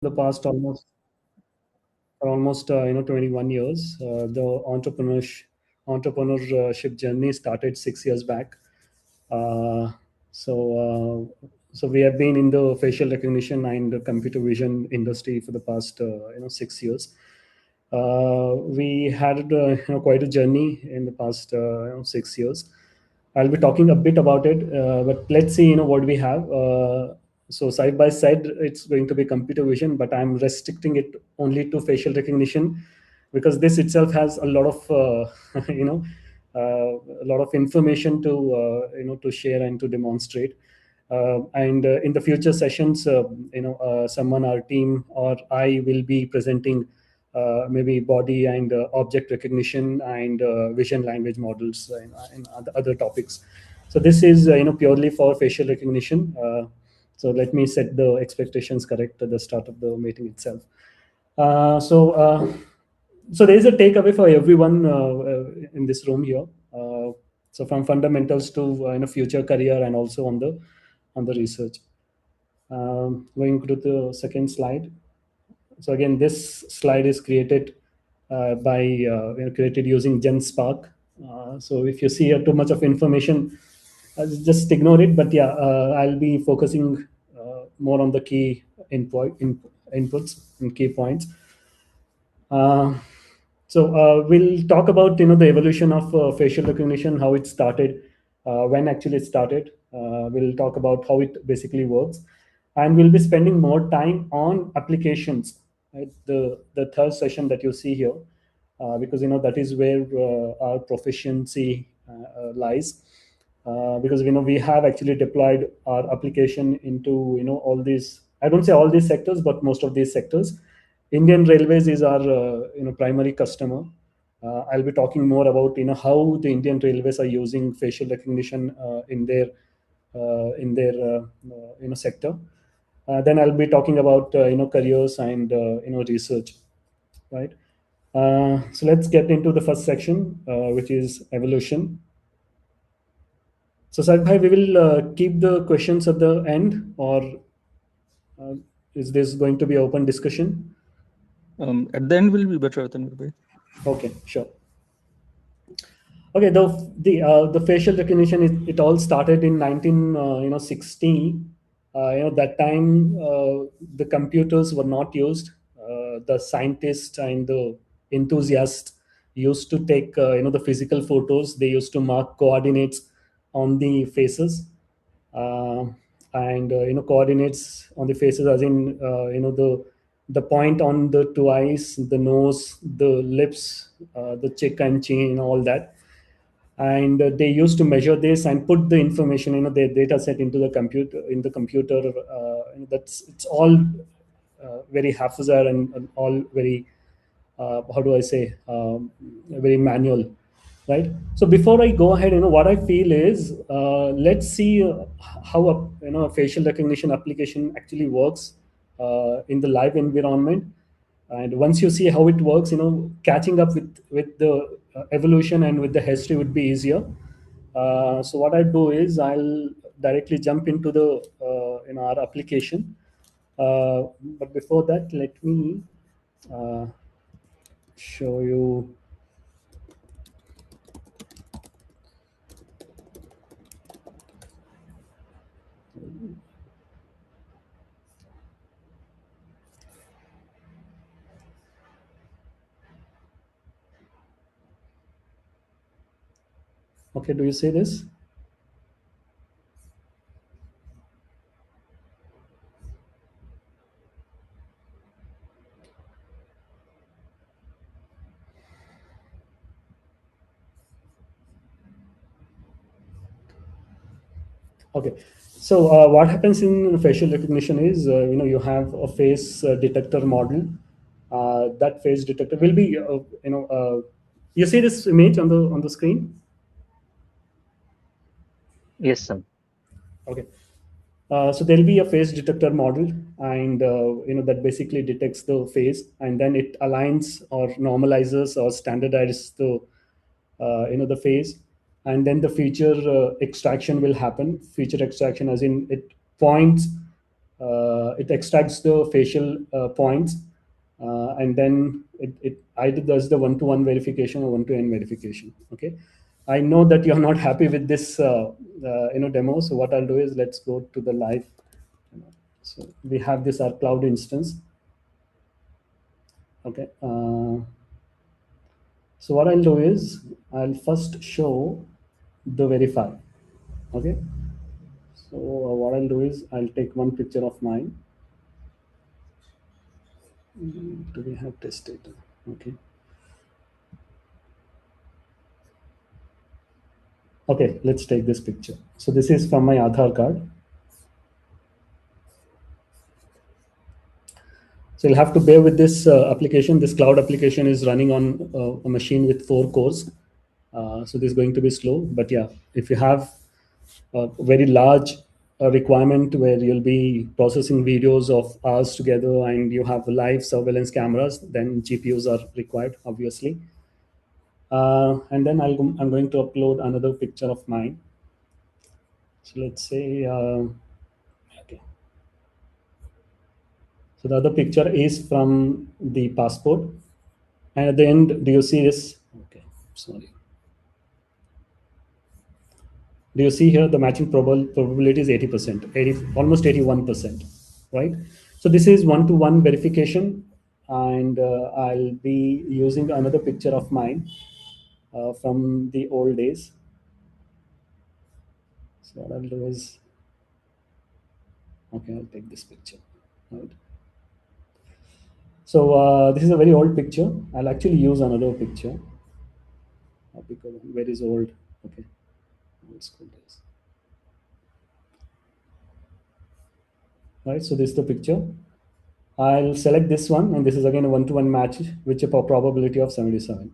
the past almost 21 years. The entrepreneurship journey started 6 years back. Uh, so so we have been in the facial recognition and the computer vision industry for the past 6 years. We had quite a journey in the past 6 years. I'll be talking a bit about it, but let's see what we have. So side by side, it's going to be computer vision, but I'm restricting it only to facial recognition because this itself has a lot of a lot of information to to share and to demonstrate. And in the future sessions, someone, our team or I will be presenting maybe body and object recognition and vision language models and other topics. So this is purely for facial recognition. So let me set the expectations correct at the start of the meeting itself. Uh, so uh, so there is a takeaway for everyone in this room here. Uh, so from fundamentals to future career and also on the research. Going to the second slide. So again, this slide is created created using GenSpark. So if you see too much of information, just ignore it. But yeah, I'll be focusing more on the key inputs and key points. Uh, we'll talk about the evolution of facial recognition, how it started, when actually it started. We'll talk about how it basically works, and we'll be spending more time on applications. Right? The third session that you see here, because that is where our proficiency lies. Because we have actually deployed our application into all these. I don't say all these sectors, but most of these sectors. Indian Railways is our primary customer. I'll be talking more about how the Indian Railways are using facial recognition in their sector. Then I'll be talking about careers and research, right? So let's get into the first section, which is evolution. So Sagbhai, we will keep the questions at the end, or uh, is this going to be open discussion? At the end will be better, Tanveer bhai. Okay, sure. Okay, the facial recognition, it all started in 1960. That time the computers were not used. The scientists and the enthusiasts used to take the physical photos. They used to mark coordinates on the faces, uh, and coordinates on the faces, as in the point on the two eyes, the nose, the lips, the cheek and chin, all that. And they used to measure this and put the information, their data set into the computer. That's it's all very haphazard and all very how do I say, very manual, right? So before I go ahead, what I feel is, let's see how a facial recognition application actually works in the live environment. And once you see how it works, catching up with the evolution and with the history would be easier. So what I do is I'll directly jump into the our application. But before that, let me uh, show you. Okay, do you see this? Okay. So what happens in facial recognition is, you have a face detector model. That face detector will be, you see this image on the screen. Yes, sir. Okay. So there'll be a face detector model, and that basically detects the face, and then it aligns or normalizes or standardizes the face, and then the feature extraction will happen. Feature extraction, as in it points it extracts the facial points, and then it either does the one-to-one verification or one-to-n verification. Okay, I know that you're not happy with this demo. So what I'll do is let's go to the live. So we have this our cloud instance. Okay. So what I'll do is I'll first show the verify. Okay. So what I'll do is I'll take one picture of mine. Do we have test data? Okay. Okay, let's take this picture. So this is from my Aadhaar card. So you'll have to bear with this application. This cloud application is running on a machine with 4 cores. So this is going to be slow. But yeah, if you have a very large requirement where you'll be processing videos of hours together and you have live surveillance cameras, then GPUs are required, obviously. And then I'm going to upload another picture of mine. So let's say, okay. So the other picture is from the passport. And at the end, do you see this? Okay, sorry. Do you see here the matching probability is 80%, 80, almost 81%, right? So this is one-to-one verification, and I'll be using another picture of mine from the old days. So what I'll do is, okay, I'll take this picture, right? So this is a very old picture. I'll actually use another picture because where is old? Okay, old school days. Right, so this is the picture. I'll select this one, and this is again a one-to-one match, which a probability of 77.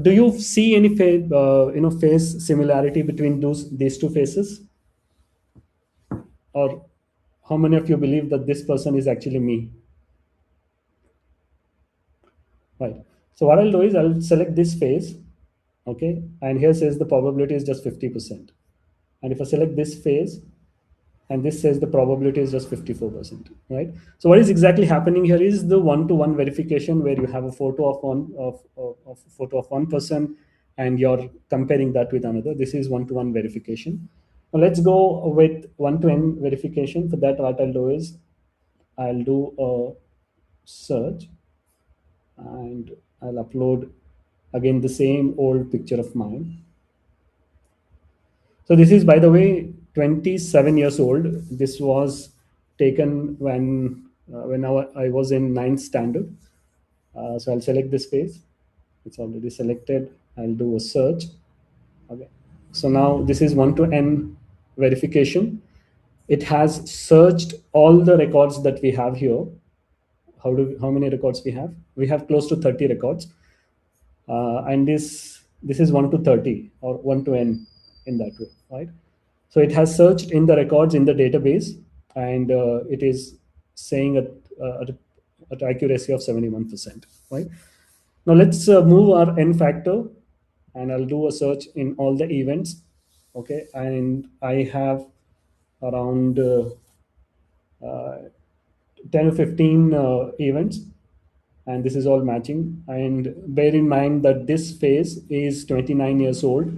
Do you see any face similarity between these two faces, or how many of you believe that this person is actually me? Right. So what I'll do is I'll select this face, okay, and here says the probability is just 50%. And if I select this face, and this says the probability is just 54%, right? So what is exactly happening here is the one-to-one verification where you have a photo of photo of one person and you're comparing that with another. This is one-to-one verification. Now let's go with one-to-n verification. For that, what I'll do is I'll do a search and I'll upload again the same old picture of mine. So this is, by the way, 27 years old. This was taken when I was in ninth standard. So I'll select this face. It's already selected. I'll do a search. Okay. So now this is one-to-n verification. It has searched all the records that we have here. How many records we have? We have close to 30 records, and this is 1 to 30 or 1 to n in that way, right? So it has searched in the records in the database, and it is saying at accuracy of 71%, right? Now let's move our n factor, and I'll do a search in all the events, okay? And I have around 10 or 15 events, and this is all matching. And bear in mind that this face is 29 years old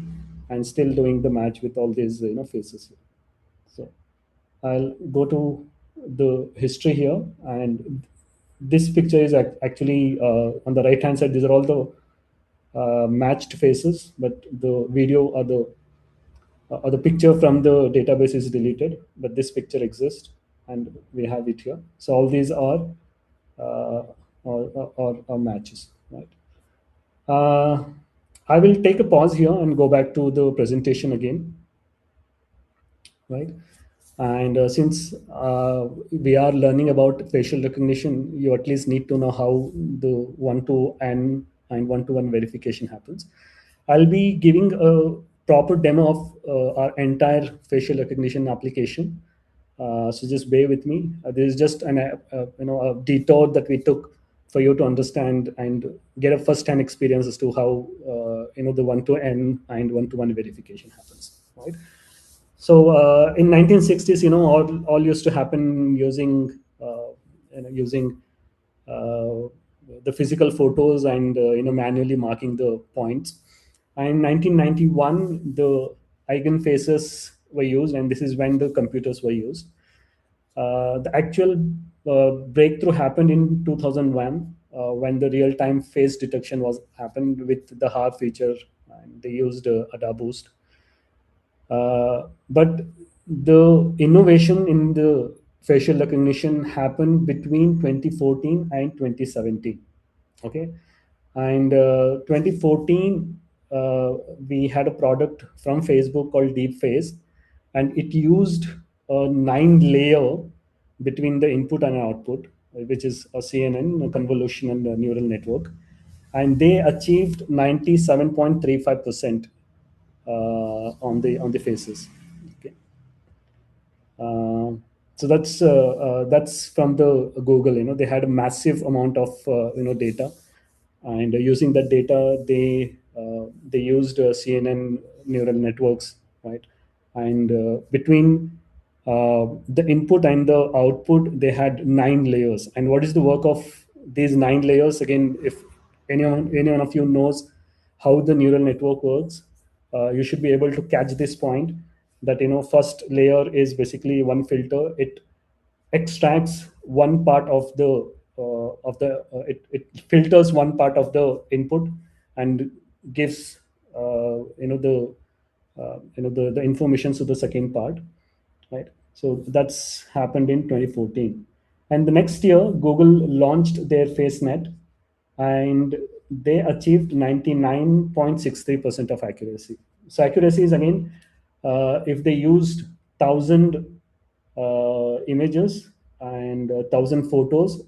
and still doing the match with all these faces here. So I'll go to the history here, and this picture is actually on the right hand side. These are all the matched faces, but the video or the picture from the database is deleted, but this picture exists and we have it here. So all these are uh, or matches, right? Uh, I will take a pause here and go back to the presentation again, right? And since we are learning about facial recognition, you at least need to know how the one-to-n and one-to-one verification happens. I'll be giving a proper demo of our entire facial recognition application. So just bear with me. This is just a detour that we took for you to understand and get a first-hand experience as to how the one-to-n and one-to-one verification happens, right? So in 1960s, all used to happen using using uh, the physical photos and manually marking the points. And in 1991, the eigen faces were used, and this is when the computers were used. The actual breakthrough happened in 2001 when the real-time face detection was happened with the hard feature, and they used ADA Boost. But the innovation in the facial recognition happened between 2014 and 2017. Okay, and 2014 we had a product from Facebook called Deep Face, and it used a 9 layer between the input and output, which is a CNN, a convolutional neural network, and they achieved 97.35% on the faces. Okay. Uh, so that's from the Google. They had a massive amount of data, and using that data, they used CNN neural networks, right? And between the input and the output, they had 9 layers. And what is the work of these 9 layers? Again, if anyone of you knows how the neural network works, you should be able to catch this point, that first layer is basically one filter. It extracts one part it filters one part of the input and gives the information to the second part, right? So that's happened in 2014. And the next year, Google launched their FaceNet, and they achieved 99.63% of accuracy. So accuracy is, again, if they used 1,000 images and 1,000 photos,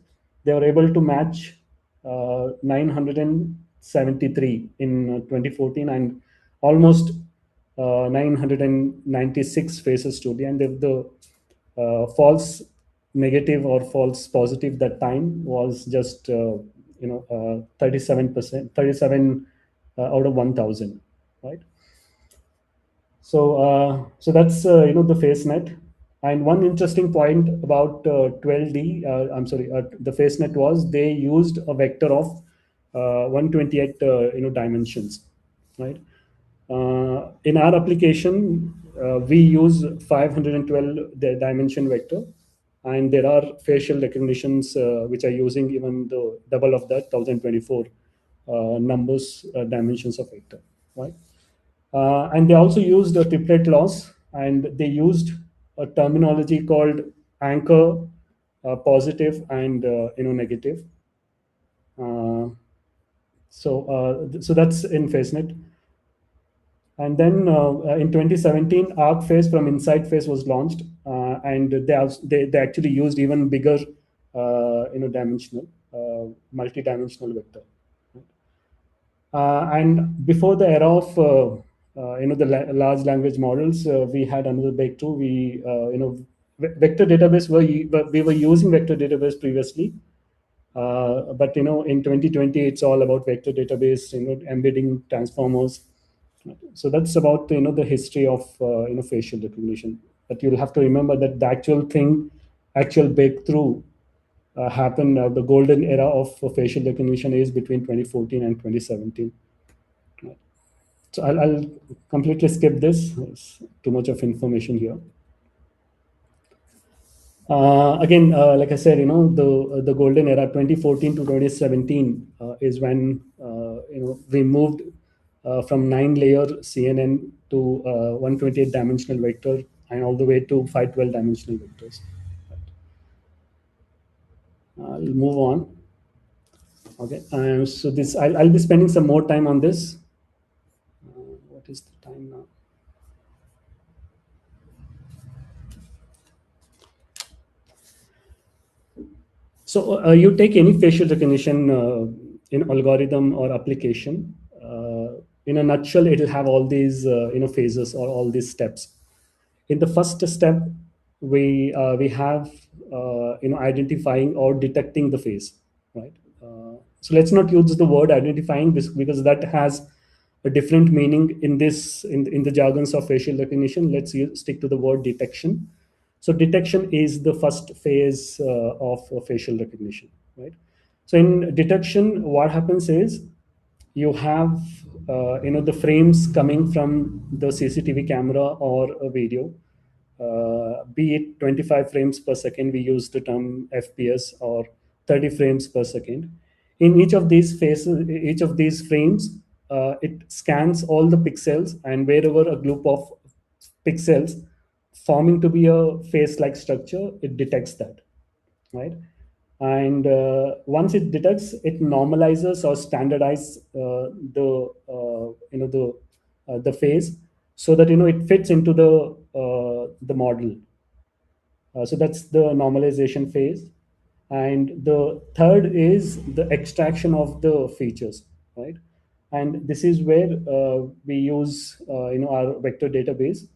they were able to match 973 in 2014, and almost 996 faces to be. And if the false negative or false positive that time was just 37%, 37 out of 1,000, right? So that's the FaceNet. And one interesting point about 12D, I'm sorry, the FaceNet was they used a vector of 128 dimensions, right? In our application, we use 512 dimension vector, and there are facial recognitions which are using even the double of that, 1024 numbers dimensions of vector, right? And they also used a triplet loss, and they used a terminology called anchor, positive, and negative. Uh, so that's in FaceNet. And then in 2017, ArcFace from InsightFace was launched, and they actually used even bigger, dimensional, multi-dimensional vector. And before the era of the large language models, we had another breakthrough. Vector database we were using vector database previously, but in 2020 it's all about vector database, embedding transformers. So that's about the history of facial recognition. But you'll have to remember that the actual breakthrough happened. The golden era of facial recognition is between 2014 and 2017. So I'll completely skip this. It's too much of information here. Again, like I said, the golden era, 2014 to 2017, is when we moved from 9 layer CNN to 128 dimensional vector, and all the way to 512 dimensional vectors. I'll move on. Okay, so I'll be spending some more time on this. What is the time now? So you take any facial recognition in algorithm or application. In a nutshell, it'll have all these phases or all these steps. In the first step, we have identifying or detecting the face, right? So let's not use the word identifying, because that has a different meaning in this in the jargons of facial recognition. Let's stick to the word detection. So detection is the first phase of facial recognition, right? So in detection, what happens is you have the frames coming from the CCTV camera or a video, be it 25 frames per second, we use the term FPS, or 30 frames per second. In each of these phases, each of these frames, it scans all the pixels, and wherever a group of pixels forming to be a face-like structure, it detects that, right? And once it detects, it normalizes or standardizes the face, so that it fits into the model. So that's the normalization phase. And the third is the extraction of the features, right? And this is where we use our vector database.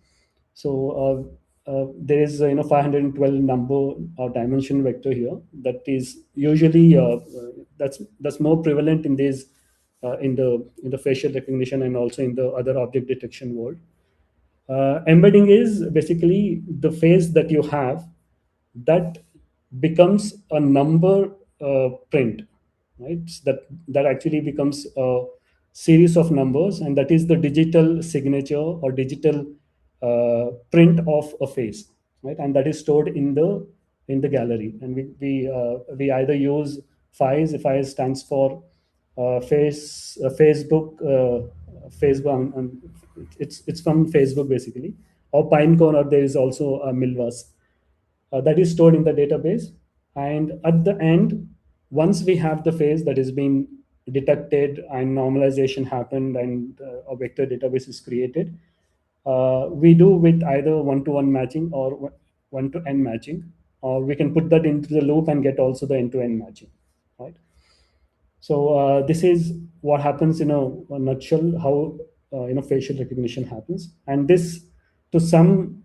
So there is 512 number or dimension vector here that is usually that's more prevalent in these in the facial recognition and also in the other object detection world. Embedding is basically the phase that you have that becomes a number print, right? That actually becomes a series of numbers, and that is the digital signature or digital print of a face, right? And that is stored in the gallery. And we either use FIS. FIS stands for Facebook. It's from Facebook basically, or Pinecone, or there is also a Milvas that is stored in the database. And at the end, once we have the phase that has been detected and normalization happened and a vector database is created, we do with either one-to-one matching or one-to-n matching, or we can put that into the loop and get also the end-to-end matching, right? So this is what happens in a nutshell, how facial recognition happens. And this to some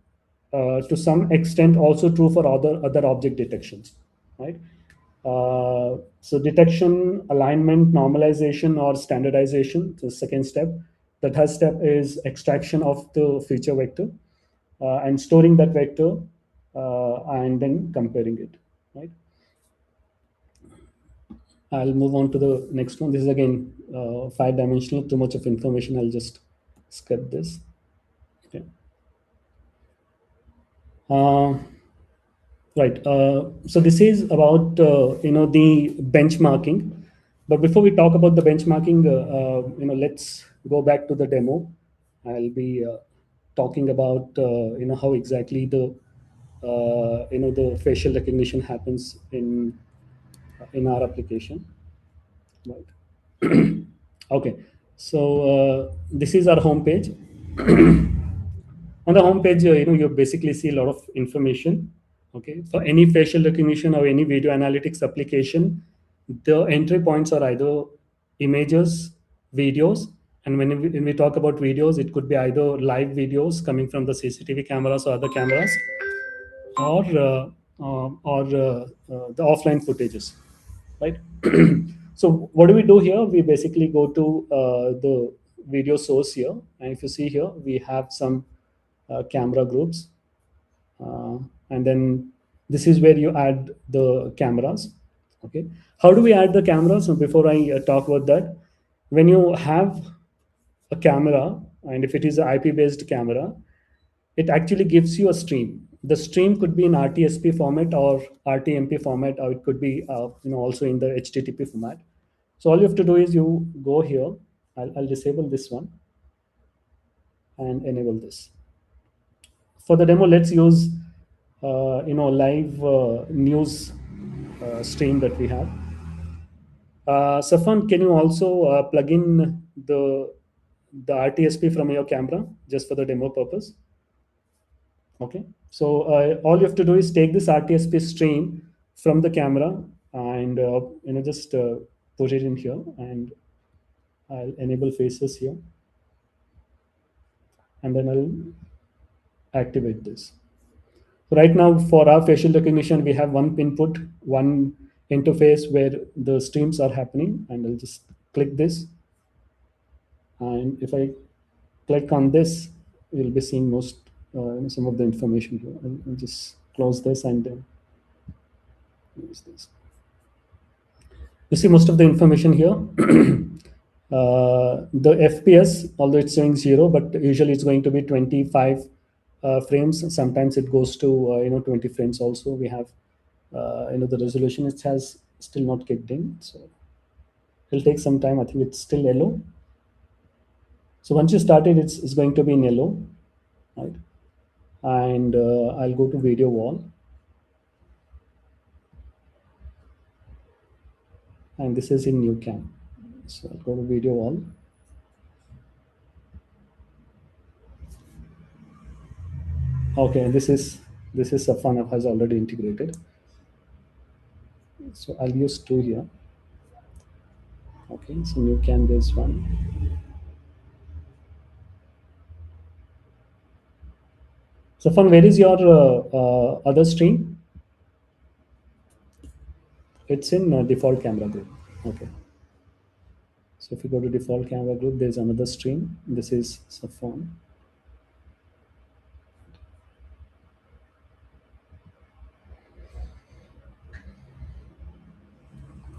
extent also true for other object detections, right? So detection, alignment, normalization, or standardization, the second step. The third step is extraction of the feature vector and storing that vector and then comparing it, right? I'll move on to the next one. This is again five dimensional, too much of information. I'll just skip this. Okay. Uh, right. So this is about the benchmarking. But before we talk about the benchmarking, let's go back to the demo. I'll be talking about how exactly the facial recognition happens in our application. Right. Okay. So this is our home page. On the home page, you basically see a lot of information. Okay, for any facial recognition or any video analytics application, the entry points are either images, videos, and when we talk about videos, it could be either live videos coming from the CCTV cameras or other cameras, or the offline footages, right? So what do we do here? We basically go to the video source here, and if you see here, we have some camera groups, uh, and then this is where you add the cameras. Okay, how do we add the cameras? So before I talk about that, when you have a camera, and if it is an IP based camera, it actually gives you a stream. The stream could be in RTSP format or RTMP format, or it could be also in the HTTP format. So all you have to do is you go here. I'll disable this one and enable this. For the demo, let's use live news stream that we have. Safan, can you also plug in the RTSP from your camera just for the demo purpose? Okay, so all you have to do is take this RTSP stream from the camera and just put it in here, and I'll enable faces here, and then I'll activate this. Right now, for our facial recognition, we have one input, one interface where the streams are happening, and I'll just click this. And if I click on this, you'll be seeing most some of the information here. I'll just close this and then use this. You see most of the information here. The FPS, although it's showing 0, but usually it's going to be 25 frames. Sometimes it goes to 20 frames also. We have the resolution, it has still not kicked in, so it'll take some time. I think it's still yellow. So once you start it, it's going to be in yellow, right? And I'll go to video wall, and this is in new cam. So I'll go to video wall. Okay, this is Safan has already integrated. So I'll use two here. Okay, so new cam, there's one. Safan, where is your other stream? It's in default camera group. Okay. So if you go to default camera group, there's another stream. This is Safan.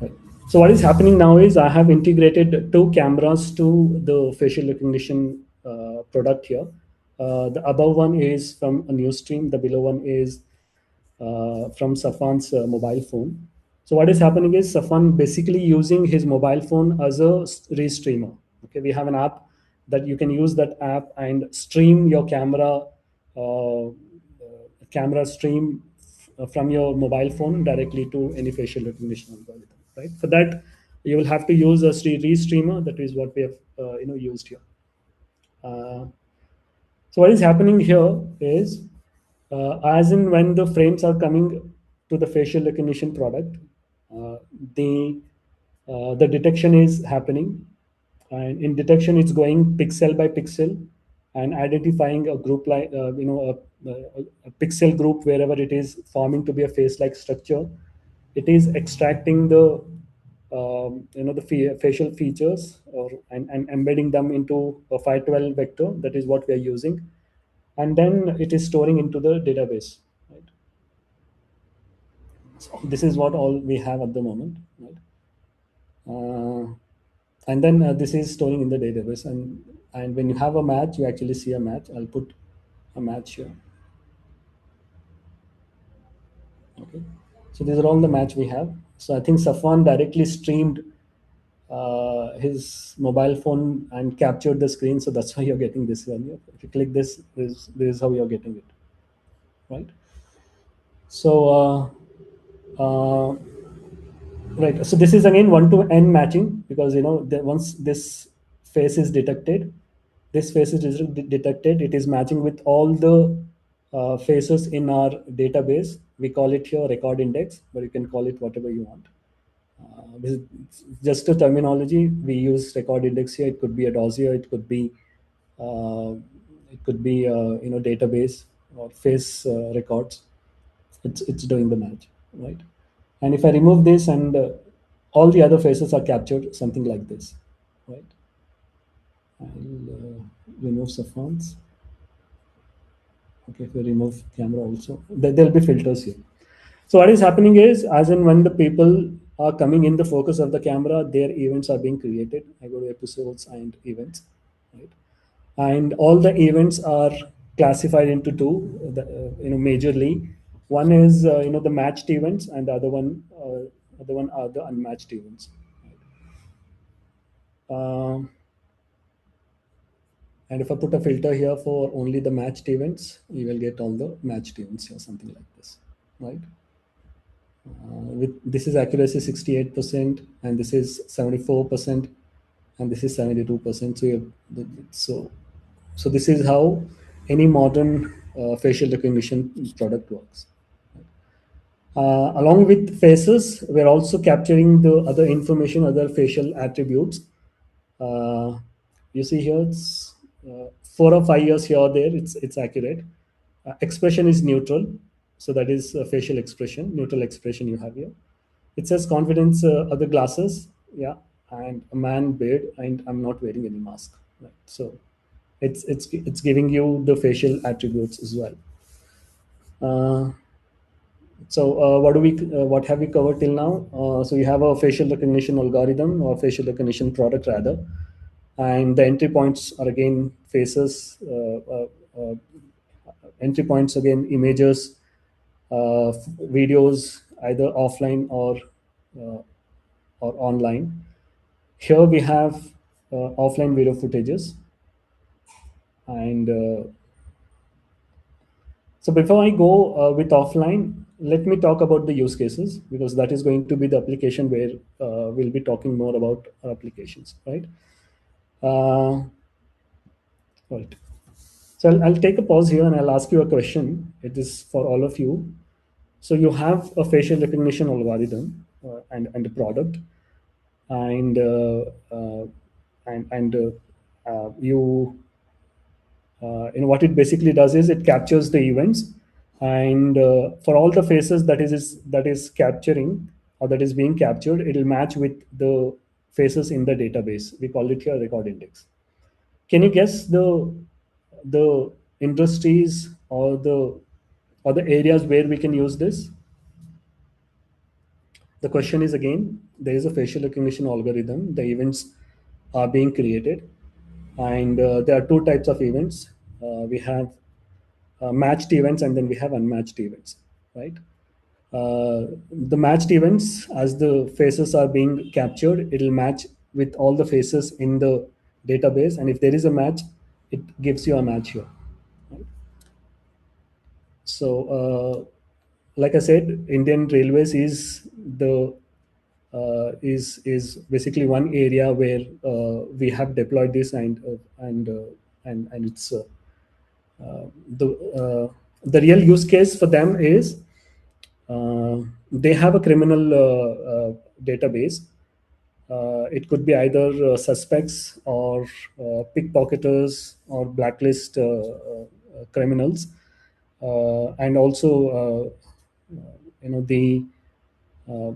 Right. So what is happening now is I have integrated two cameras to the facial recognition product here. The above one is from a new stream. The below one is from Safan's mobile phone. So what is happening is Safan basically using his mobile phone as a restreamer. Okay, we have an app that you can use that app and stream your camera stream from your mobile phone directly to any facial recognition algorithm. Right. For that, you will have to use a restreamer. That is what we have used here. Uh, so what is happening here is as in when the frames are coming to the facial recognition product, uh, the the detection is happening, and in detection it's going pixel by pixel and identifying a group like a pixel group wherever it is forming to be a face like structure. It is extracting the facial features and embedding them into a 512 vector. That is what we are using, and then it is storing into the database, right? So this is what all we have at the moment, right? And then this is storing in the database, and when you have a match, you actually see a match. I'll put a match here. Okay, so these are all the match we have. So I think Safwan directly streamed his mobile phone and captured the screen, so that's why you're getting this one. If you click this is how you're getting it, right? So right. So this is again one-to-n matching, because once this face is detected, it is matching with all the faces in our database. We call it here record index, but you can call it whatever you want. This is just a terminology. We use record index here. It could be a dossier. Uh, it could be database or face records. It's doing the match, right? And if I remove this and all the other faces are captured, something like this, right? I'll remove Saffron's. Okay, if we remove camera also, there'll be filters here. So what is happening is, as in when the people are coming in the focus of the camera, their events are being created. I go to episodes and events, right? And all the events are classified into two, majorly. One is the matched events, and the other one are the unmatched events. Um, and if I put a filter here for only the matched events, you will get all the matched events here, something like this, right? With this is accuracy 68%, and this is 74%, and this is 72%. So this is how any modern facial recognition product works. Along with faces, we're also capturing the other information, other facial attributes. Uh, you see here, it's 4 or 5 years here or there, it's accurate. Expression is neutral, so that is facial expression, neutral expression you have here. It says confidence, other glasses, yeah, and a man beard, and I'm not wearing any mask. Right? So it's giving you the facial attributes as well. Uh, what have we covered till now? So you have a facial recognition algorithm or facial recognition product rather, and the entry points are again faces, entry points again images, videos either offline uh, or online. Here we have offline video footages, and so before I go with offline, let me talk about the use cases, because that is going to be the application where we'll be talking more about our applications, right? Right. So I'll take a pause here and I'll ask you a question. It is for all of you. So you have a facial recognition algorithm and a product, and you what it basically does is it captures the events, and for all the faces that is capturing or that is being captured, it will match with the faces in the database. We call it here record index. Can you guess the industries or the areas where we can use this? The question is, again, there is a facial recognition algorithm. The events are being created, and there are two types of events. We have matched events, and then we have unmatched events, right? The matched events, as the faces are being captured, it will match with all the faces in the database, and if there is a match, it gives you a match here. Right? So, like I said, Indian Railways is basically one area where we have deployed this, and it's the the real use case for them is they have a criminal database. It could be either suspects or pickpocketers or blacklist criminals, and also the uh,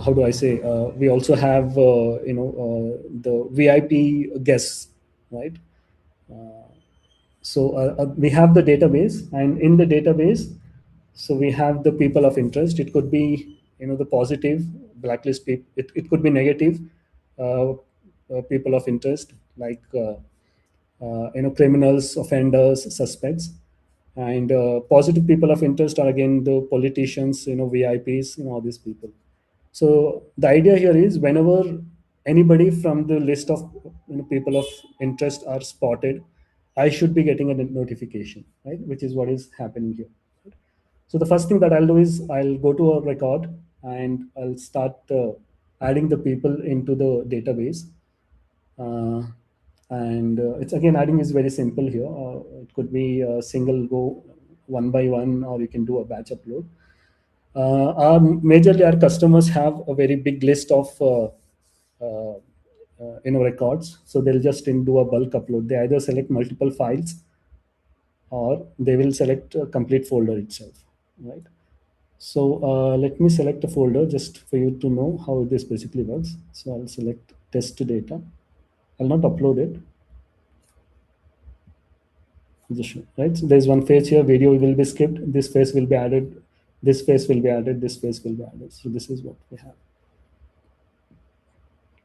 how do I say? We also have the VIP guests, right? So we have the database, and in the database, so we have the people of interest. It could be the positive blacklist people. It could be negative people of interest, like criminals, offenders, suspects. And positive people of interest are again the politicians, VIPs, all these people. So the idea here is, whenever anybody from the list of people of interest are spotted, I should be getting a notification, right? Which is what is happening here. So the first thing that I'll do is I'll go to a record and I'll start adding the people into the database. Uh, and it's again, adding is very simple here. It could be a single go, one by one, or you can do a batch upload. Majorly, our customers have a very big list of records, so they'll just do a bulk upload. They either select multiple files or they will select a complete folder itself, right? So let me select a folder just for you to know how this basically works. So I'll select test data. I'll not upload it. Just right. So there's one phase here. Video will be skipped. This phase will be added. This phase will be added. This phase will be added. So this is what we have.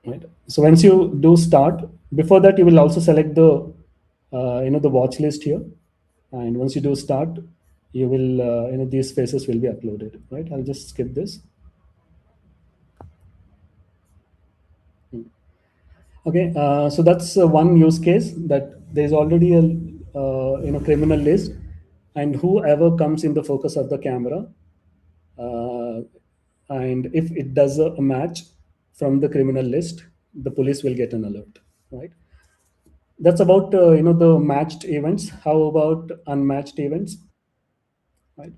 Right. So once you do start, before that you will also select the the watch list here, and once you do start, you will these phases will be uploaded. Right. I'll just skip this. Okay, so that's one use case, that there's already a criminal list, and whoever comes in the focus of the camera, uh, and if it does a match from the criminal list, the police will get an alert, right? That's about the matched events. How about unmatched events, right?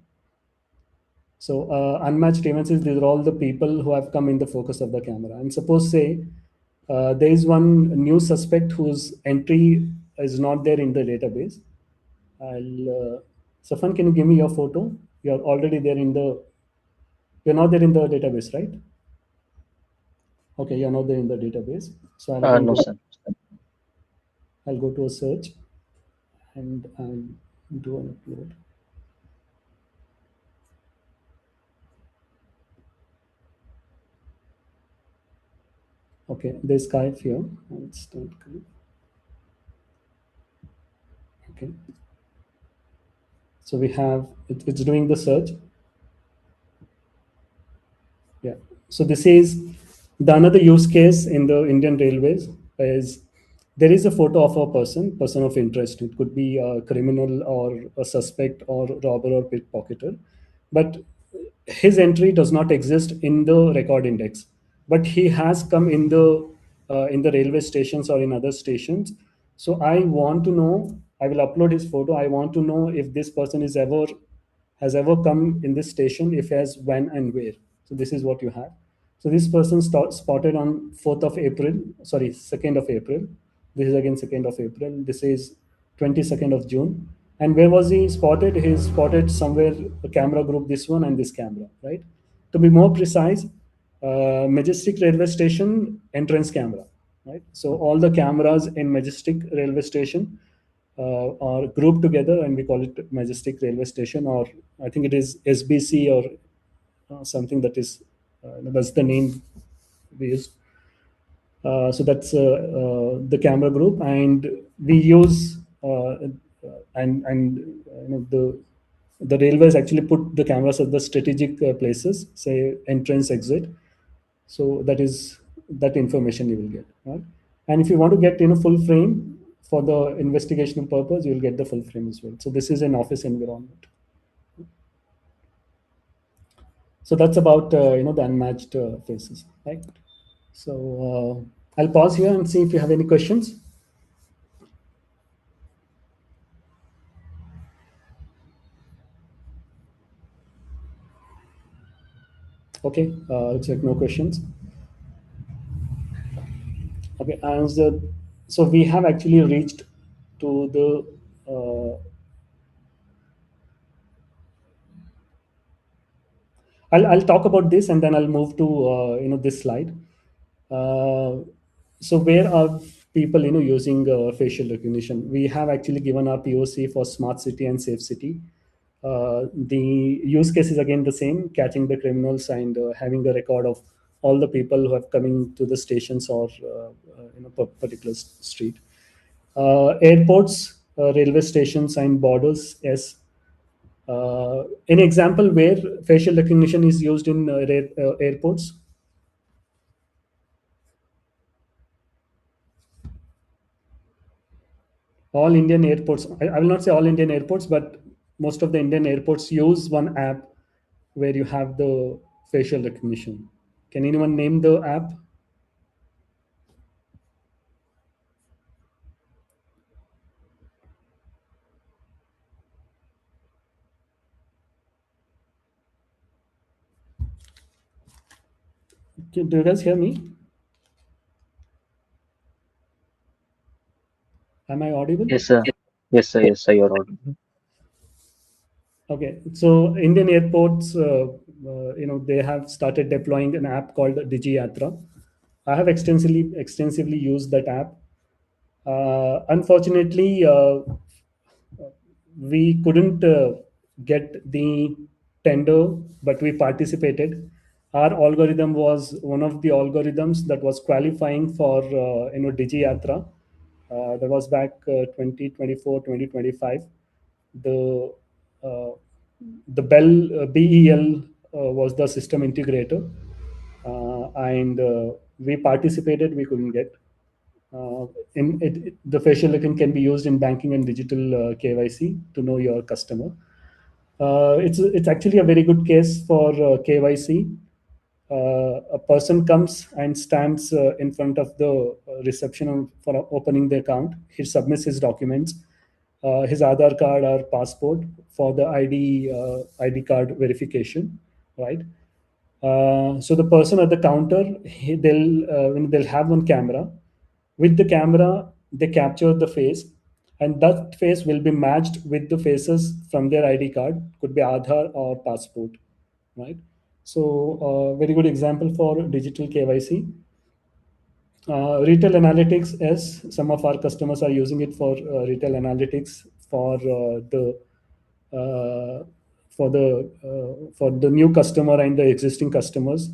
So unmatched events is, these are all the people who have come in the focus of the camera. And suppose, say, there is one new suspect whose entry is not there in the database. Safan, can you give me your photo? You're already there in the. You're not there in the database, right? Okay, you're not there in the database. So I'll again No, go. sir. I'll go to a search and I'll do an upload. Okay, there's Skype here. Let's start. Okay, so we have it's doing the search. Yeah. So this is the another use case in the Indian Railways is there is a photo of a person of interest. It could be a criminal or a suspect or robber or pickpocketer, but his entry does not exist in the record index. But he has come in the railway stations or in other stations. So I want to know. I will upload his photo. I want to know if this person is ever has ever come in this station, if has, when, and where. So this is what you have. So this person spotted on 4th of April, sorry, 2nd of April. This is again 2nd of April. This is 22nd of June. And where was he spotted? He spotted somewhere a camera group, this one and this camera, right? To be more precise, Majestic railway station entrance camera, right? So all the cameras in Majestic railway station are grouped together and we call it Majestic railway station, or I think it is SBC or something that is that's the name we use. So that's the camera group, and we use and the railways actually put the cameras at the strategic places, say entrance, exit. So that information you will get, right? And if you want to get full frame for the investigational purpose, you will get the full frame as well. So this is an office environment. So that's about the unmatched faces, right? So I'll pause here and see if you have any questions. Okay, looks like no questions. Okay, and so we have actually reached to the I'll talk about this and then I'll move to this slide. Uh, so where are people using facial recognition? We have actually given our POC for smart city and safe city. The use case is again the same: catching the criminals and having a record of all the people who have coming to the stations or particular street. Airports, railway stations, and borders. Yes. An example where facial recognition is used in airports. All Indian airports, I will not say all Indian airports, but most of the Indian airports use one app where you have the facial recognition. Can anyone name the app? Do you guys hear me? Am I audible? Yes, sir. Yes, sir. Yes, sir. You're audible. Okay, so Indian airports, they have started deploying an app called DigiYatra. I have extensively used that app. Unfortunately, we couldn't get the tender, but we participated. Our algorithm was one of the algorithms that was qualifying for DigiYatra. That was back 2024, 2025. The uh, the BEL was the system integrator, and we participated. We couldn't get. The facial recognition can be used in banking and digital KYC to know your customer. It's actually a very good case for KYC. A person comes and stands in front of the reception for opening the account. He submits his documents, his Aadhaar card or passport for the ID card verification, right? So the person at the counter, they'll have one camera. With the camera, they capture the face, and that face will be matched with the faces from their ID card. Could be Aadhaar or passport, right? So very good example for digital KYC. Retail analytics, as some of our customers are using it for retail analytics uh, for the new customer and the existing customers.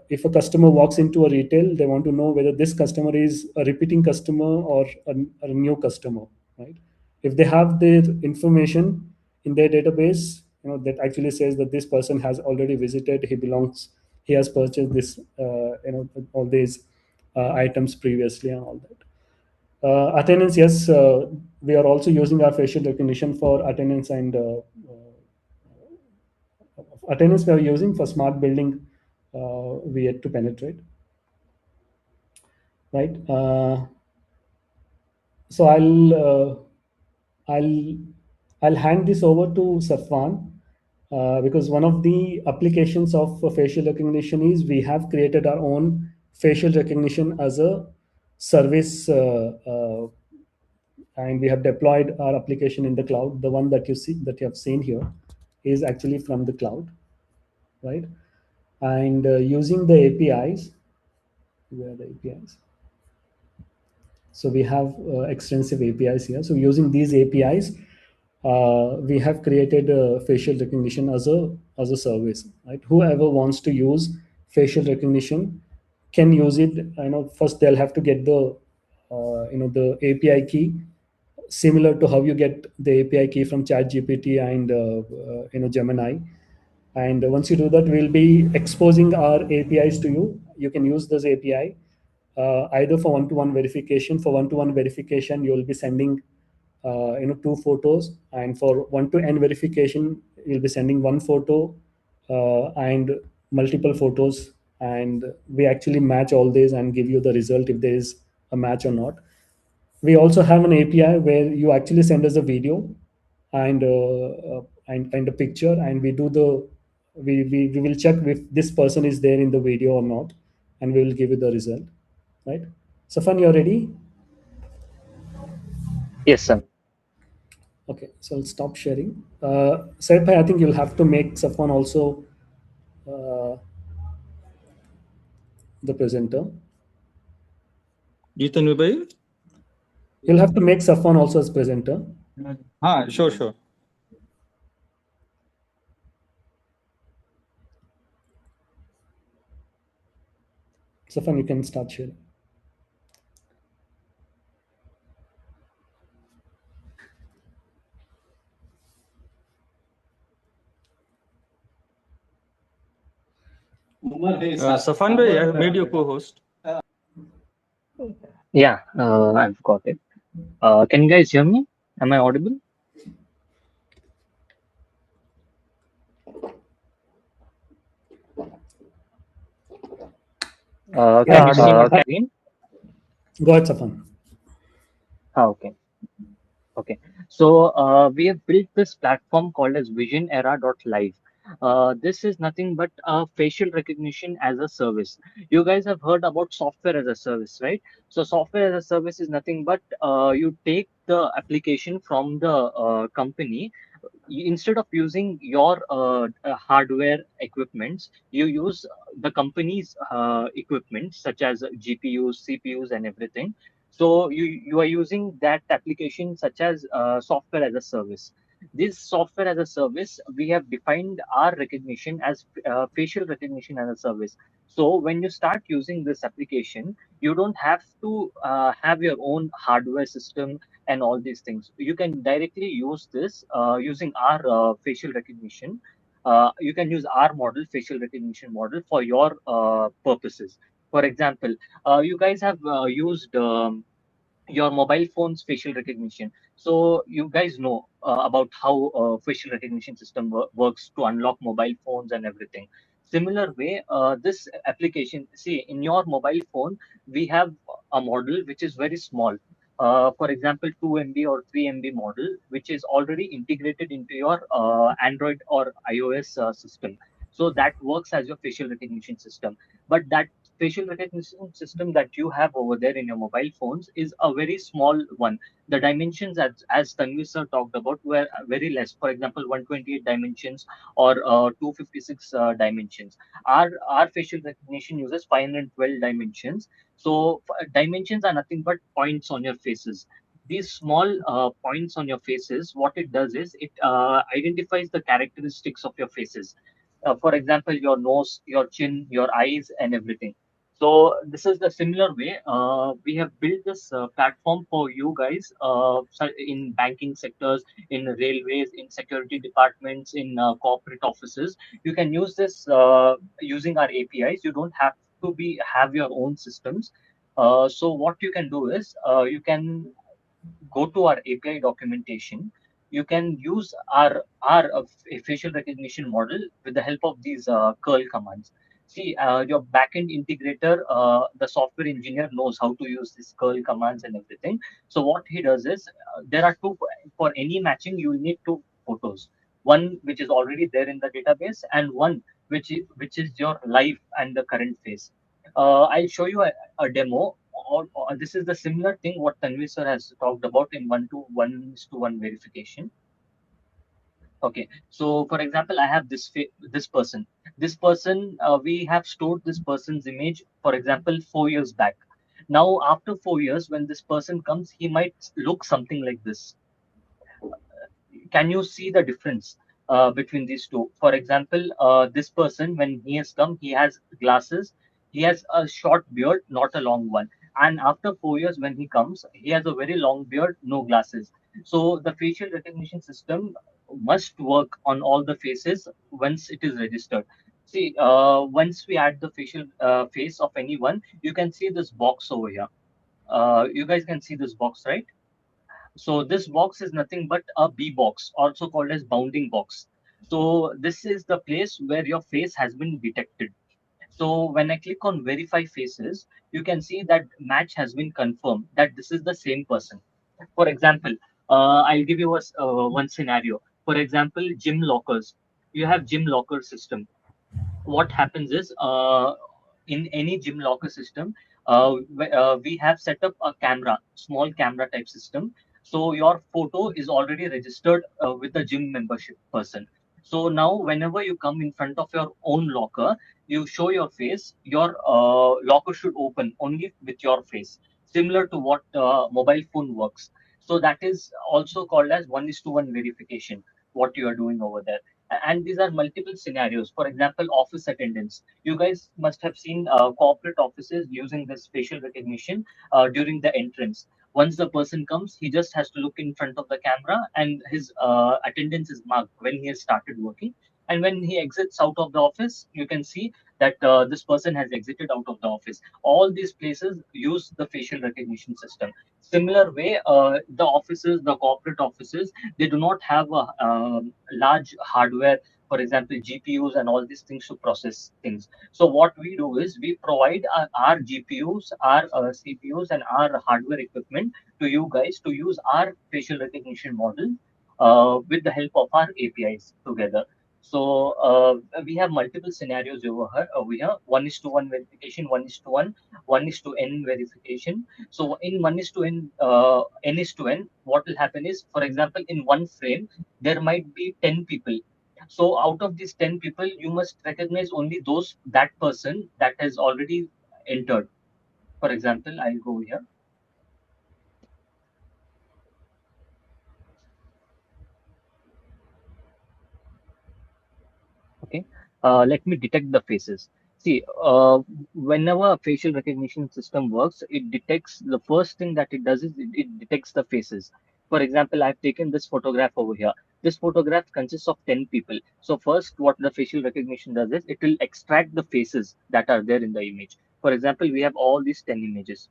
If a customer walks into a retail, they want to know whether this customer is a repeating customer or a new customer, right? If they have their information in their database, that actually says that this person has already visited, he has purchased this, all these items previously and all that. Attendance, yes, we are also using our facial recognition for attendance and attendance we are using for smart building. We yet to penetrate, right? So I'll I'll hand this over to Safwan, because one of the applications of facial recognition is we have created our own facial recognition as a service, and we have deployed our application in the cloud. The one that you have seen here is actually from the cloud, right? And using the APIs, where are the APIs? So we have extensive APIs here. So using these APIs, we have created facial recognition as a service, right? Whoever wants to use facial recognition can use it. First they'll have to get the API key, similar to how you get the API key from ChatGPT and Gemini. And once you do that, we'll be exposing our APIs to you. You can use this API either for one-to-one verification. For one-to-one verification, you will be sending two photos, and for one-to-n verification, you'll be sending one photo and multiple photos, and we actually match all these and give you the result if there is a match or not. We also have an API where you actually send us a video and and a picture, and we will check if this person is there in the video or not, and we will give you the result, right? Safan, you're ready? Yes, sir. Okay, so I'll stop sharing. Said Bhai, I think you'll have to make Safan also uh, the presenter. जी तन्वी भाई You'll have to make Safan also as presenter. हाँ sure Safan, you can start sharing. Safan भाई I have made you co-host. Yeah, I've got it. Can you guys hear me? Am I audible? Can you see my screen? Go ahead, Safan. Okay. Okay. So we have built this platform called as visionera.live. This is nothing but facial recognition as a service. You guys have heard about software as a service, right? So software as a service is nothing but you take the application from the company. Instead of using your hardware equipments, you use the company's equipment such as GPUs, CPUs, and everything. So you are using that application such as software as a service. This software as a service, we have defined our recognition as facial recognition as a service. So when you start using this application, you don't have to have your own hardware system and all these things. You can directly use this using our facial recognition. You can use our model, facial recognition model, for your purposes. For example, you guys have used your mobile phone's facial recognition. So you guys know about how facial recognition system works to unlock mobile phones and everything. Similar way, this application, see, in your mobile phone, we have a model which is very small. For example, 2 MB or 3 MB model, which is already integrated into your Android or iOS system. So that works as your facial recognition system. But that facial recognition system that you have over there in your mobile phones is a very small one. The dimensions, as Tanvi sir talked about, were very less. For example, 128 dimensions or 256 dimensions. Our facial recognition uses 512 dimensions. So dimensions are nothing but points on your faces. These small points on your faces, what it does is it identifies the characteristics of your faces. For example, your nose, your chin, your eyes, and everything. So this is the similar way we have built this platform for you guys in banking sectors, in railways, in security departments, in corporate offices. You can use this using our APIs. You don't have to be have your own systems. So what you can do is you can go to our API documentation. You can use our facial recognition model with the help of these curl commands. See, your backend integrator, the software engineer knows how to use these curl commands and everything. So what he does is there are two for any matching. You will need two photos. One which is already there in the database, and one which is your live and the current face. I'll show you a demo. Or this is the similar thing what Tanvi sir has talked about in 1 to 1 verification. Okay, so for example, I have this person. This person, we have stored this person's image, for example, 4 years back. Now, after 4 years, when this person comes, he might look something like this. Can you see the difference between these two? For example, this person, when he has come, he has glasses, he has a short beard, not a long one. And after 4 years, when he comes, he has a very long beard, no glasses. So the facial recognition system must work on all the faces once it is registered. See, once we add the facial face of anyone, you can see this box over here. You guys can see this box, right? So this box is nothing but a B box, also called as bounding box. So this is the place where your face has been detected. So when I click on verify faces, you can see that match has been confirmed that this is the same person. For example, I'll give you one scenario. For example, gym lockers. You have gym locker system. What happens is in any gym locker system, we have set up a camera, small camera type system. So your photo is already registered with the gym membership person. So now whenever you come in front of your own locker, you show your face, your locker should open only with your face, similar to what mobile phone works. So that is also called as 1:1 verification, what you are doing over there. And these are multiple scenarios. For example, office attendance. You guys must have seen corporate offices using this facial recognition during the entrance. Once the person comes, he just has to look in front of the camera, and his attendance is marked when he has started working. And when he exits out of the office, you can see that this person has exited out of the office. All these places use the facial recognition system. Similar way, the offices, the corporate offices, they do not have a large hardware, for example, GPUs and all these things to process things. So what we do is we provide our GPUs, our CPUs, and our hardware equipment to you guys to use our facial recognition model with the help of our APIs together. So we have multiple scenarios over here. Over here, 1:1 verification, 1:1, 1:n verification. So in 1:n, n:n, what will happen is, for example, in one frame, there might be 10 people. So out of these 10 people, you must recognize only that person that has already entered. For example, I'll go here. Okay. Let me detect the faces. See, whenever a facial recognition system works, it detects the first thing that it does is it detects the faces. For example, I've taken this photograph over here. This photograph consists of 10 people. So first, what the facial recognition does is it will extract the faces that are there in the image. For example, we have all these 10 images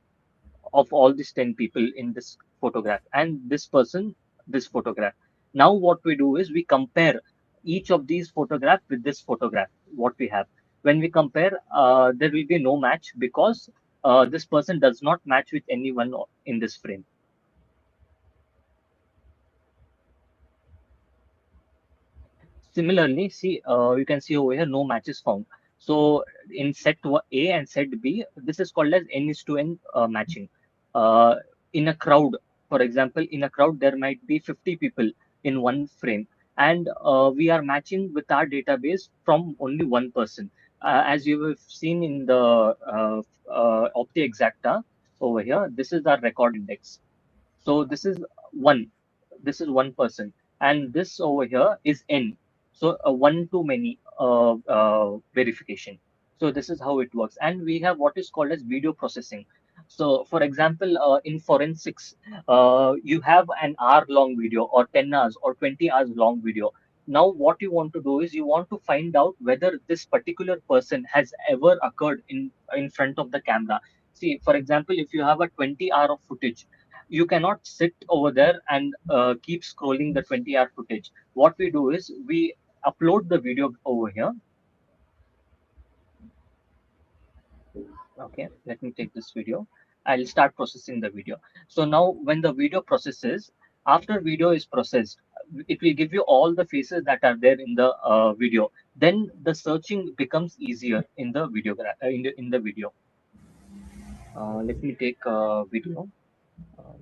of all these 10 people in this photograph and this person, this photograph. Now what we do is we compare each of these photographs with this photograph, what we have. When we compare, there will be no match because this person does not match with anyone in this frame. Similarly, see, you can see over here no matches found. So in A and set B, this is called as n is to n matching. Uh, in a crowd, for example, in a crowd there might be 50 people in one frame, and we are matching with our database from only one person. As you have seen in the Opti Exacta over here, this is our record index. So one. This is one person, and this over here is n. So one to many verification. So this is how it works, and we have what is called as video processing. So, for example, in forensics, you have an hour-long video, or 10 hours, or 20 hours long video. Now, what you want to do is you want to find out whether this particular person has ever occurred in front of the camera. See, for example, if you have a 20-hour of footage, you cannot sit over there and keep scrolling the 20-hour footage. What we do is we upload the video over here. Okay, let me take this video. I'll start processing the video. So now when the video processes, after video is processed, it will give you all the faces that are there in the video. Then the searching becomes easier in the in the video. Let me take video. Um,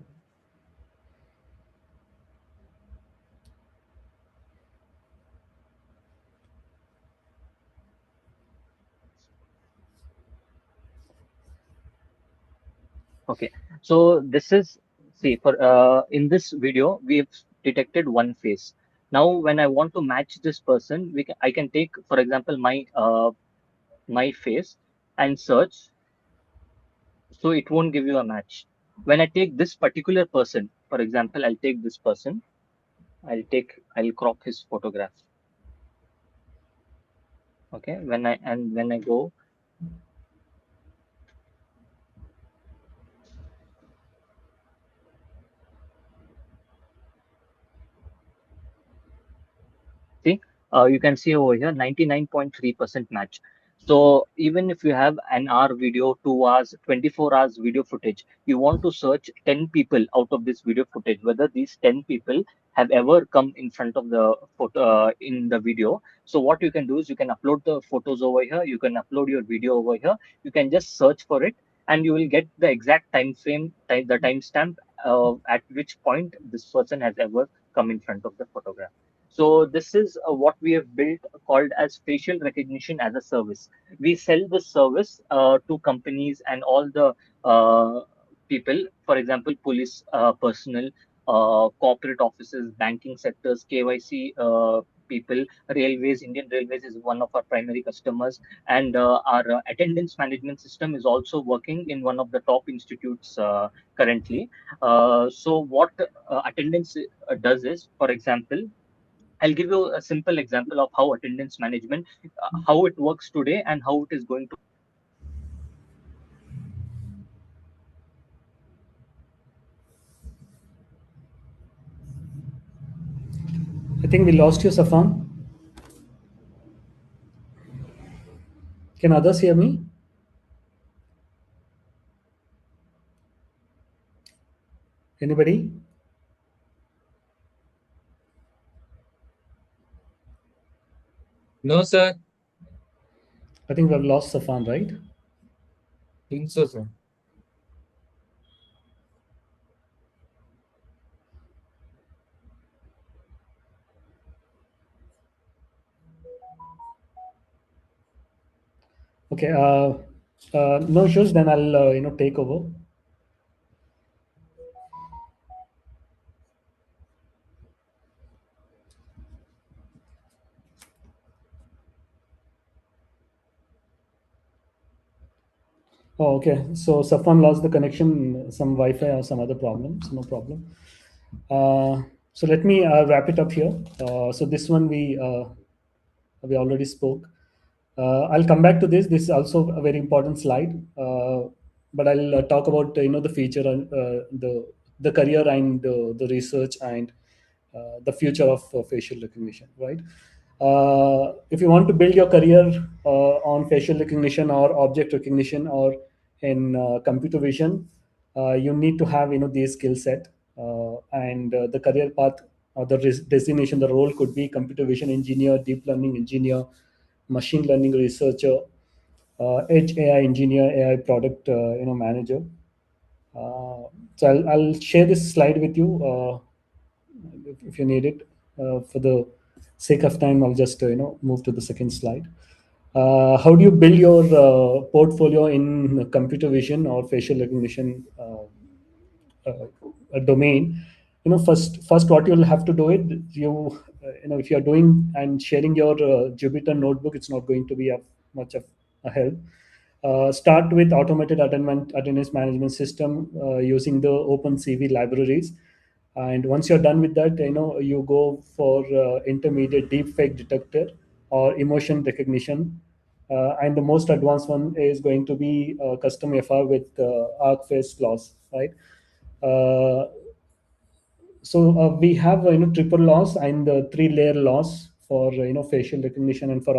Okay, so this is, see, for in this video we've detected one face. Now, when I want to match this person, I can take, for example, my face and search, so it won't give you a match. When I take this particular person, for example, I'll take this person, I'll crop his photograph. Okay, when I go. See, you can see over here 99.3% match. So even if you have an hour video, 2 hours, 24 hours video footage, you want to search 10 people out of this video footage, whether these 10 people have ever come in front of the photo in the video. So what you can do is you can upload the photos over here, you can upload your video over here, you can just search for it, and you will get the exact time frame, the timestamp at which point this person has ever come in front of the photograph. So this is what we have built called as facial recognition as a service. We sell this service to companies and all the people, for example, police personnel, corporate offices, banking sectors, KYC people, railways. Indian Railways is one of our primary customers, and our attendance management system is also working in one of the top institutes currently. So what attendance does is, for example, I'll give you a simple example of how attendance management, how it works today and how it is going to. I think we lost you, Safan. Can others hear me? Anybody? No, sir. I think we've lost Safan, right? Think so, sir. Okay. No issues. Then I'll take over. Oh, okay. So Safwan lost the connection, some Wi-Fi or some other problems. No problem. So let me wrap it up here. So this one we already spoke. I'll come back to this. This is also a very important slide. But I'll talk about the feature and the career and the research and the future of facial recognition, right? If you want to build your career on facial recognition or object recognition or in computer vision, you need to have these skill set and the career path or the designation, the role could be computer vision engineer, deep learning engineer, machine learning researcher, edge AI engineer, AI product manager. So I'll share this slide with you if you need it. For the sake of time, I'll just move to the second slide. How do you build your portfolio in computer vision or facial recognition domain? First what you'll have to do it, if you're doing and sharing your Jupyter notebook, it's not going to be much of a help. Start with automated attendance management system using the OpenCV libraries. And once you're done with that, you go for intermediate deepfake detector or emotion recognition. And the most advanced one is going to be custom FR with arc face loss, right? Uh, so we have triple loss and three-layer loss for facial recognition and for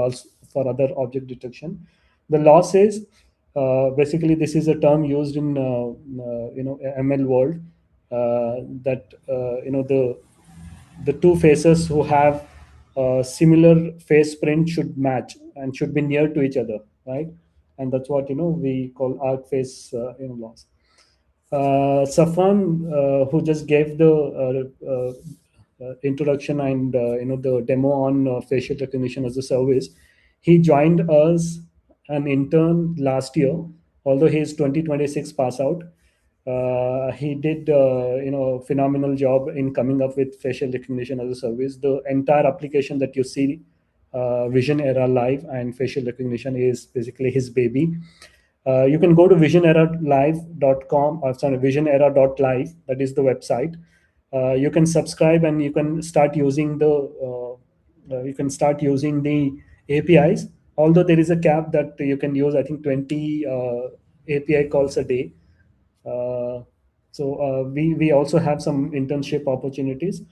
other object detection. The loss is basically, this is a term used in ML world, that the two faces who have similar face print should match and should be near to each other, right? And that's what we call arc face loss. Safwan, who just gave the introduction and the demo on facial recognition as a service, he joined us an intern last year. Although he is 2026 pass out, he did phenomenal job in coming up with facial recognition as a service. The entire application that you see, Vision Era Live and facial recognition, is basically his baby. You can go to visionera.live.com, or sorry, visionera.live. That is the website. You can subscribe and you can start using the APIs. Although there is a cap that you can use, I think 20 API calls a day. We also have some internship opportunities.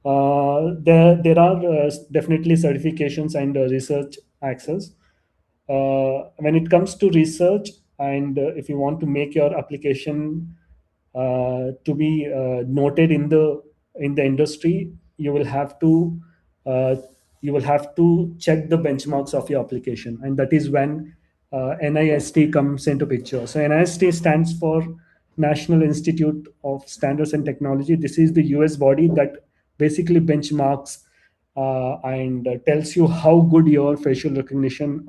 There are definitely certifications and research access. When it comes to research, and if you want to make your application to be noted in the industry, you will have to uh, check the benchmarks of your application, and that is when NIST comes into picture. So NIST stands for National Institute of Standards and Technology. This is the US body that basically benchmarks and tells you how good your facial recognition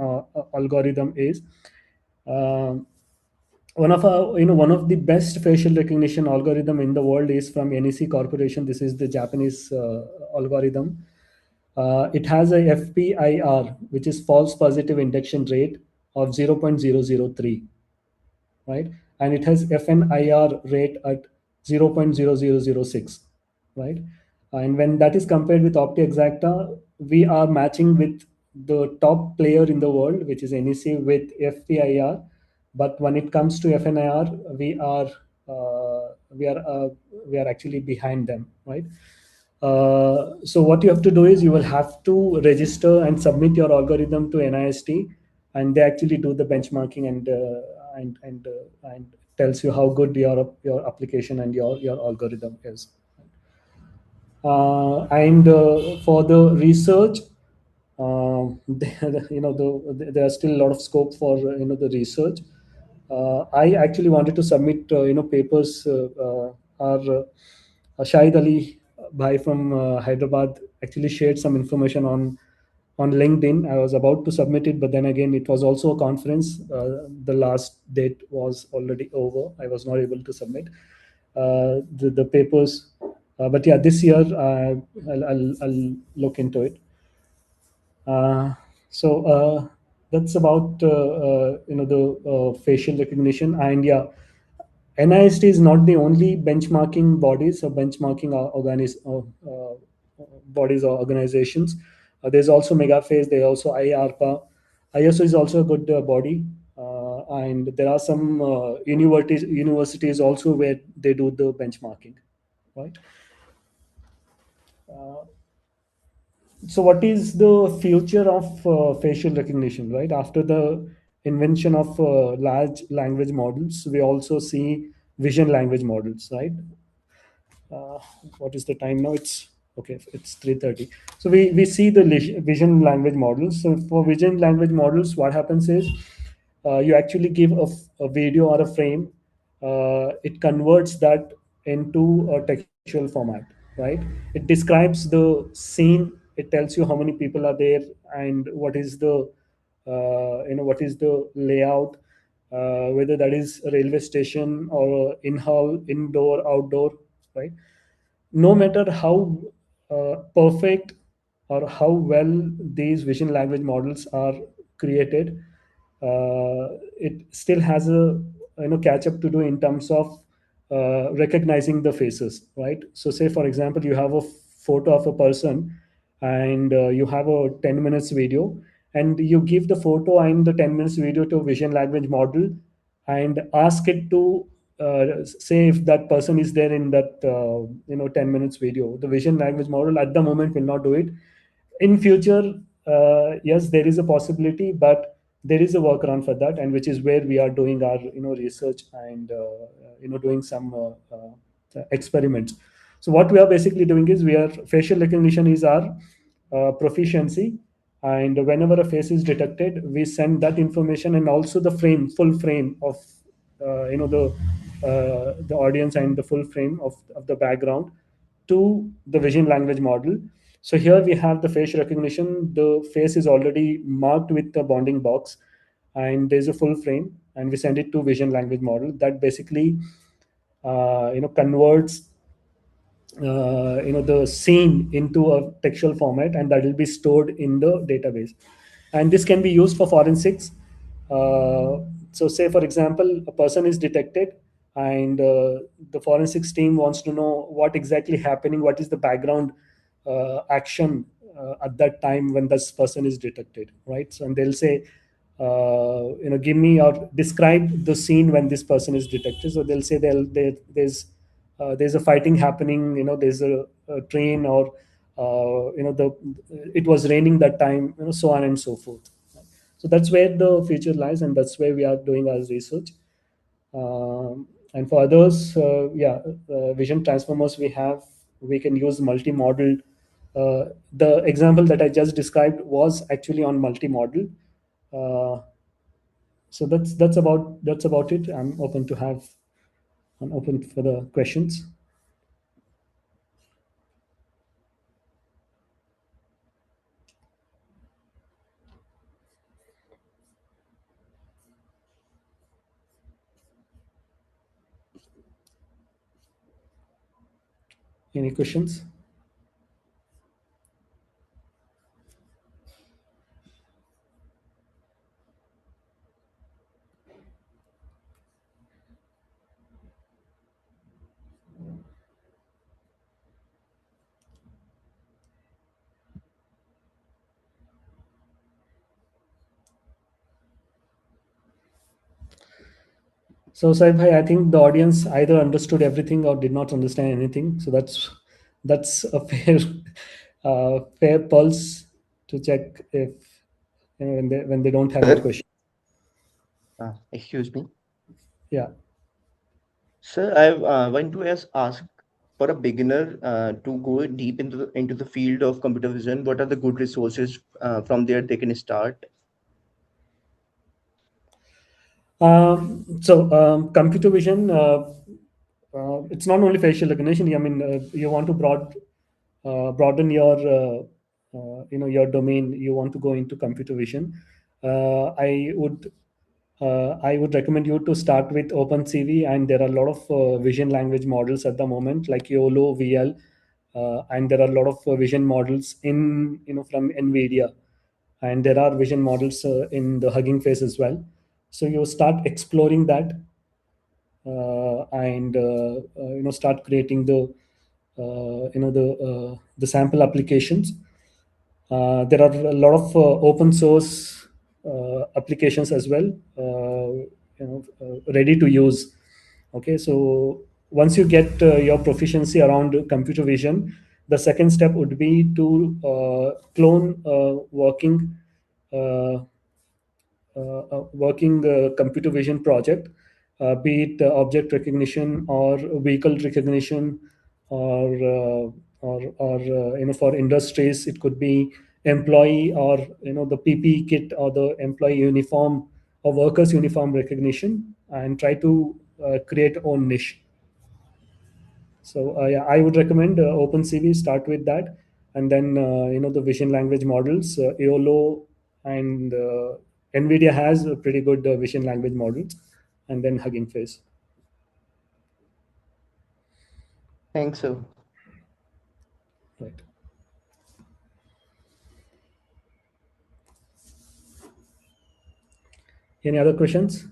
algorithm is. Um one of the best facial recognition algorithm in the world is from NEC Corporation. This is the Japanese algorithm. It has a FPIR, which is false positive induction rate, of 0.003, right? And it has FNIR rate at 0.0006, right? And when that is compared with OptiExacta, we are matching with the top player in the world, which is NEC, with FPIR. But when it comes to FNIR, uh, we are uh, we are actually behind them, right? So what you have to do is you will have to register and submit your algorithm to NIST, and they actually do the benchmarking and tells you how good your application and your algorithm is. And for the research, there are still a lot of scope for the research. I actually wanted to submit papers. Shahid Ali Bhai from Hyderabad actually shared some information on LinkedIn. I was about to submit it, but then again, it was also a conference. The last date was already over. I was not able to submit the papers. But yeah, this year I'll look into it. Uh, so that's about the facial recognition. And yeah, NIST is not the only benchmarking bodies or benchmarking bodies or organizations. There's also Megaface. There's also IARPA. ISO is also a good body. And there are some universities also where they do the benchmarking, right? Uh, so what is the future of facial recognition, right? After the invention of large language models, we also see vision language models, right? uh, what is the time now? It's Okay, it's 3:30. So we see the vision language models. So for vision language models, what happens is you actually give a video or a frame. It converts that into a textual format, right? It describes the scene. It tells you how many people are there and what is the what is the layout, whether that is a railway station or in-house, indoor, outdoor, right? No matter how perfect or how well these vision language models are created, it still has a catch up to do in terms of recognizing the faces, right? So say for example you have a photo of a person and you have a 10 minutes video, and you give the photo and the 10 minutes video to a vision language model and ask it to say if that person is there in that 10 minutes video. The vision language model at the moment will not do it. In future, yes, there is a possibility, but there is a workaround for that, and which is where we are doing our research and doing some experiments. So what we are basically doing is we are facial recognition is our proficiency, and whenever a face is detected, we send that information and also the full frame of the audience and the full frame of the background to the vision language model. So here we have the face recognition. The face is already marked with the bounding box, and there's a full frame, and we send it to vision language model that basically converts the scene into a textual format, and that will be stored in the database. And this can be used for forensics. So say for example a person is detected, and the forensics team wants to know what exactly happening, what is the background action at that time when this person is detected, right? So and they'll say give me or describe the scene when this person is detected. So they'll say there's a fighting happening, there's a train, or the it was raining that time, so on and so forth. So that's where the future lies, and that's where we are doing our research. And for others, vision transformers we can use multi-model. The example that I just described was actually on multi-model. uh, so that's about it. I'm open for the questions. Any questions? So Saib bhai, I think the audience either understood everything or did not understand anything. So that's a fair pulse to check if when they don't have any Sir, question. excuse me. Yeah. Sir, I want to ask for a beginner to go deep into the field of computer vision. What are the good resources from there they can start? So computer vision, it's not only facial recognition. I mean, you want to broaden your domain. You want to go into computer vision. I would recommend you to start with OpenCV, and there are a lot of vision language models at the moment, like YOLO, VL, and there are a lot of vision models in from NVIDIA, and there are vision models in the Hugging Face as well. So you start exploring that, and start creating the sample applications. There are a lot of open source applications as well, ready to use. Okay, so once you get your proficiency around computer vision, the second step would be to clone uh, working computer vision project, be it object recognition or vehicle recognition, or or for industries it could be employee, or the PPE kit or the employee uniform or workers uniform recognition, and try to create own niche. So yeah, I would recommend OpenCV. Start with that, and then the vision language models, EOLO and NVIDIA has a pretty good vision language models, and then Hugging Face. Thanks, sir. Right. Any other questions?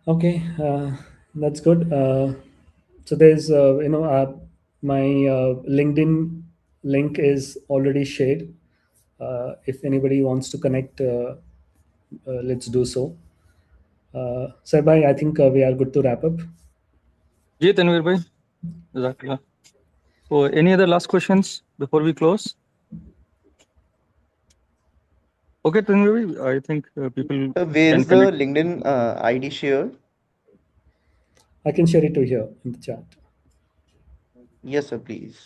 Okay, that's good. So there's my LinkedIn link is already shared. If anybody wants to connect, let's do so. Sarbai, I think we are good to wrap up. Ji Tanveer bhai. Jazakallah. So, any other last questions before we close? Okay, Tanveer bhai, I think people Where can is the connect. LinkedIn ID share? I can share it to here in the chat. Yes, sir, please.